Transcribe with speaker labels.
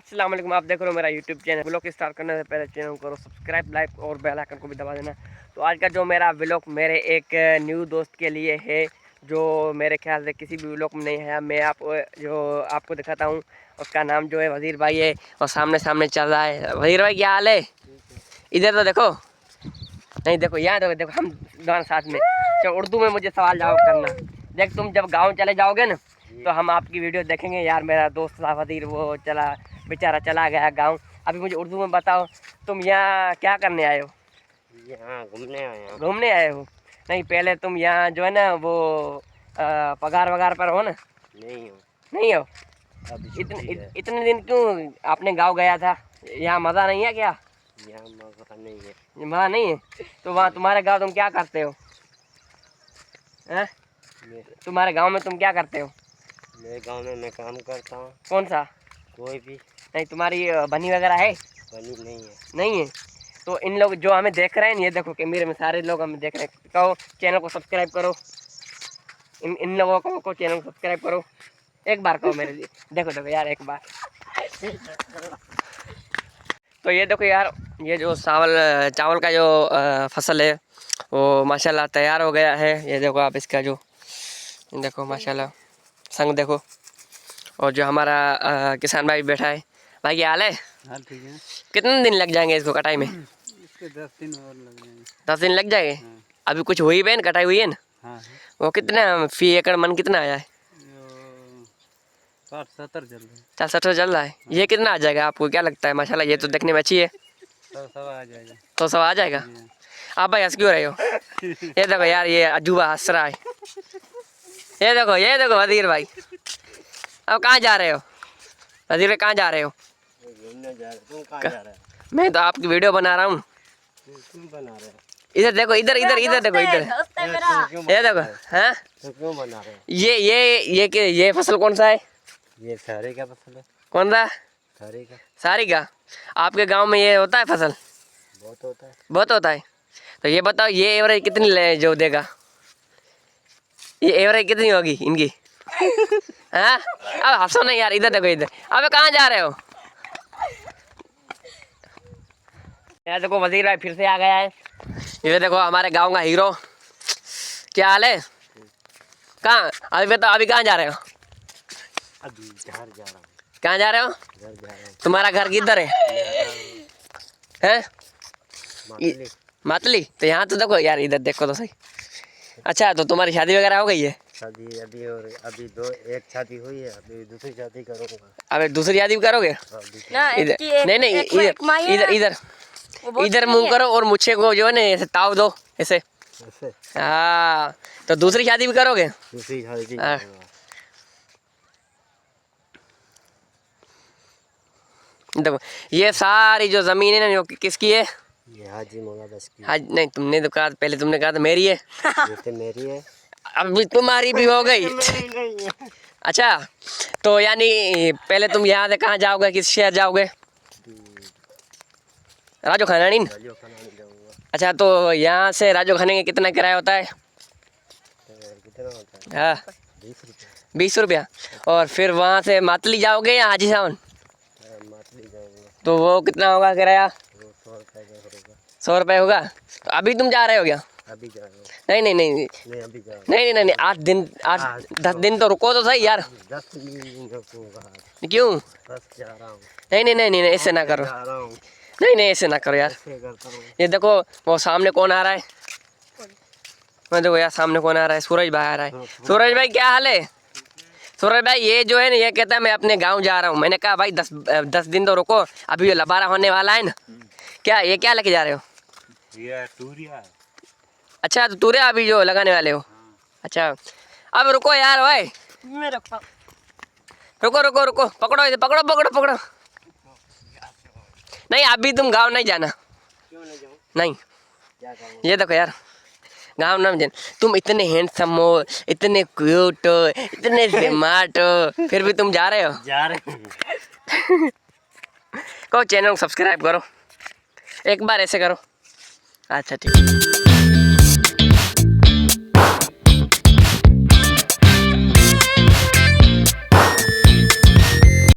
Speaker 1: अस्सलाम वालेकुम, आप देख रहे हो मेरा यूट्यूब चैनल। व्लॉग स्टार्ट करने से पहले चैनल करो सब्सक्राइब, लाइक और बेल आइकन को भी दबा देना। तो आज का जो मेरा व्लॉग मेरे एक न्यू दोस्त के लिए है जो मेरे ख्याल से किसी भी व्लॉग में नहीं है। मैं आपको दिखाता हूँ। उसका नाम जो है वज़ीर भाई है और सामने सामने चल रहा है। वज़ीर भाई क्या हाल है? इधर तो देखो, नहीं देखो यहाँ देखो, देखो हम दोनों साथ में। चलो उर्दू में मुझे सवाल जवाब करना। देख तुम जब गाँव चले जाओगे ना तो हम आपकी वीडियो देखेंगे। यार मेरा दोस्त था वज़ीर, वो बेचारा चला गया गांव। अभी मुझे उर्दू में बताओ, तुम यहाँ क्या करने आए हो?
Speaker 2: यहाँ घूमने आए हैं।
Speaker 1: घूमने आए हो? नहीं, पहले तुम यहाँ जो है ना वो पगार वगार पर हो ना?
Speaker 2: नहीं हो।
Speaker 1: नहीं हो?
Speaker 2: अभी
Speaker 1: इतने दिन क्यों आपने गाँव गया था? यहाँ मज़ा नहीं है क्या?
Speaker 2: यहाँ मज़ा नहीं है।
Speaker 1: मज़ा नहीं है? तो वहाँ तुम्हारे गाँव तुम क्या करते हो? तुम्हारे गाँव में तुम क्या करते हो?
Speaker 2: मेरे गांव में मैं काम करता हूँ।
Speaker 1: कौन सा?
Speaker 2: कोई भी।
Speaker 1: नहीं, तुम्हारी बनी वगैरह है?
Speaker 2: बनी नहीं है।
Speaker 1: नहीं है? तो इन लोग जो हमें देख रहे हैं, ये देखो कि मेरे में सारे लोग हमें देख रहे हैं। कहो चैनल को सब्सक्राइब करो। इन लोगों को चैनल को सब्सक्राइब करो। एक बार कहो मेरे लिए। देखो देखो यार, एक बार। तो ये देखो यार, ये जो चावल का जो फसल है वो माशाल्लाह तैयार हो गया है। ये देखो आप इसका जो देखो माशाल्लाह संग देखो। और जो हमारा किसान भाई बैठा है, भाई क्या हाल है?
Speaker 2: हाल ठीक है।
Speaker 1: कितने दिन लग जाएंगे इसको कटाई में?
Speaker 2: इसके 10 दिन और लग जाएंगे।
Speaker 1: 10 दिन लग जाएंगे।
Speaker 2: हाँ।
Speaker 1: अभी कुछ हुई है ना, कटाई हुई है ना?
Speaker 2: हाँ।
Speaker 1: वो कितना फी एकड़ मन कितना आया है?
Speaker 2: 60-70 चल रहा है।
Speaker 1: 60 चल रहा है। ये कितना आ जाएगा आपको क्या लगता है? माशाल्लाह ये तो देखने में अच्छी है।
Speaker 2: तो सब आ जाएगा।
Speaker 1: तो सब आ जाएगा। आप भाई हंस क्यों रहे हो? ये देखो यार, ये अजूबा हंस रहा है। ये देखो वज़ीर भाई। अब कहाँ जा रहे हो वज़ीर भाई? कहाँ जा रहे हो?
Speaker 2: घूमने जा रहे। तुम कहाँ जा रहे हो?
Speaker 1: मैं तो आपकी वीडियो बना रहा हूँ।
Speaker 2: तुम बना रहे हो?
Speaker 1: इधर देखो, इधर इधर इधर देखो, इधर ये देखो। हाँ,
Speaker 2: तो क्यों बना रहे हो?
Speaker 1: ये फसल कौन सा है?
Speaker 2: ये सारे का फसल है।
Speaker 1: कौन सा?
Speaker 2: सारे का।
Speaker 1: सारी का। आपके गांव में ये होता है फसल?
Speaker 2: बहुत होता है।
Speaker 1: बहुत होता है। तो ये बताओ, ये एवरेज कितनी जो देगा? ये एवरेज कितनी होगी इनकी? हाँ, अब हंसो नहीं यार, इधर देखो इधर। अबे कहाँ जा रहे हो? यार देखो वज़ीर भाई फिर से आ गया है। ये देखो हमारे गांव का हीरो। क्या हाल है? कहाँ अभी बताओ, अभी कहाँ जा रहे हो?
Speaker 2: अभी घर जा रहा हूँ।
Speaker 1: कहाँ जा रहे हो?
Speaker 2: घर जा रहा हूँ।
Speaker 1: तुम्हारा घर किधर है? हैं?
Speaker 2: मातली।
Speaker 1: मातली? तो यहाँ तो देखो यार, इधर देखो तो सही। अच्छा, तो तुम्हारी शादी वगैरह हो गई है?
Speaker 2: शादी अभी और अभी एक शादी हुई है, अभी दूसरी शादी करूँगा।
Speaker 1: अबे दूसरी शादी भी करोगे? इधर नहीं नहीं, इधर इधर इधर मुंह करो और मुझे को जो है ना ऐसे ताव दो ऐसे। हाँ, तो दूसरी शादी भी करोगे?
Speaker 2: दूसरी शादी
Speaker 1: हाँ। देखो ये सारी जो जमीन है ना, जो किसकी है?
Speaker 2: ये हाजी मौला बस की।
Speaker 1: हाँ नहीं, तुमने तो कहा, पहले तुमने कहा था मेरी है।
Speaker 2: ये तो मेरी है।
Speaker 1: अभी तुम्हारी भी हो गई। अच्छा, तो यानी पहले तुम यहाँ से कहाँ जाओगे, किस शहर जाओगे? राजो खानानी। अच्छा, तो यहाँ से राजो खाने का कितना किराया होता है?
Speaker 2: कितना होता है?
Speaker 1: हाँ,
Speaker 2: 20 रुपया।
Speaker 1: 20 रुपया। और फिर वहाँ से मातली जाओगे या हाजी सावन?
Speaker 2: मातली जाऊँगा।
Speaker 1: तो वो कितना होगा किराया?
Speaker 2: 100 रुपये का होगा।
Speaker 1: 100 रुपये होगा। तो अभी तुम जा रहे हो क्या?
Speaker 2: अभी जा रहा हूँ।
Speaker 1: नहीं नहीं नहीं
Speaker 2: नहीं अभी जा रहा हूँ।
Speaker 1: नहीं नहीं नहीं, 10 दिन तो रुको तो सही यार।
Speaker 2: 10 दिन रुकूंगा।
Speaker 1: क्यों?
Speaker 2: बस जा रहा हूँ।
Speaker 1: नहीं नहीं नहीं नहीं, ऐसे ना करो।
Speaker 2: जा रहा हूँ।
Speaker 1: नहीं नहीं, ऐसे ना करो यार।
Speaker 2: ऐसे करता हूँ।
Speaker 1: ये देखो वो सामने कौन आ रहा है? मैं देखो यार, सामने कौन आ रहा है? सूरज भाई आ रहा है। सूरज भाई क्या हाल है? सूरज भाई ये जो है ना, ये कहता है मैं अपने गांव जा रहा हूँ। मैंने कहा भाई 10 दिन तो रुको, अभी ये लबारा होने वाला है ना। क्या ये क्या लेके जा रहे हो?
Speaker 2: ये तूरिया है।
Speaker 1: अच्छा, तो तूरे अभी जो लगाने वाले हो? अच्छा, अब रुको यार भाई, रुको रुको रुको, पकड़ो इसे, पकड़ो पकड़ो पकड़ो। नहीं, अभी तुम गाँव नहीं जाना।
Speaker 2: क्यों नहीं जाऊँ?
Speaker 1: नहीं,
Speaker 2: क्या करूँ?
Speaker 1: ये देखो यार, गाँव ना जाना। तुम इतने हैंडसम हो, इतने क्यूट हो, इतने स्मार्ट हो, फिर भी तुम जा रहे हो?
Speaker 2: जा रहे हैं।
Speaker 1: कहो चैनल को सब्सक्राइब करो, एक बार ऐसे करो। अच्छा ठीक है।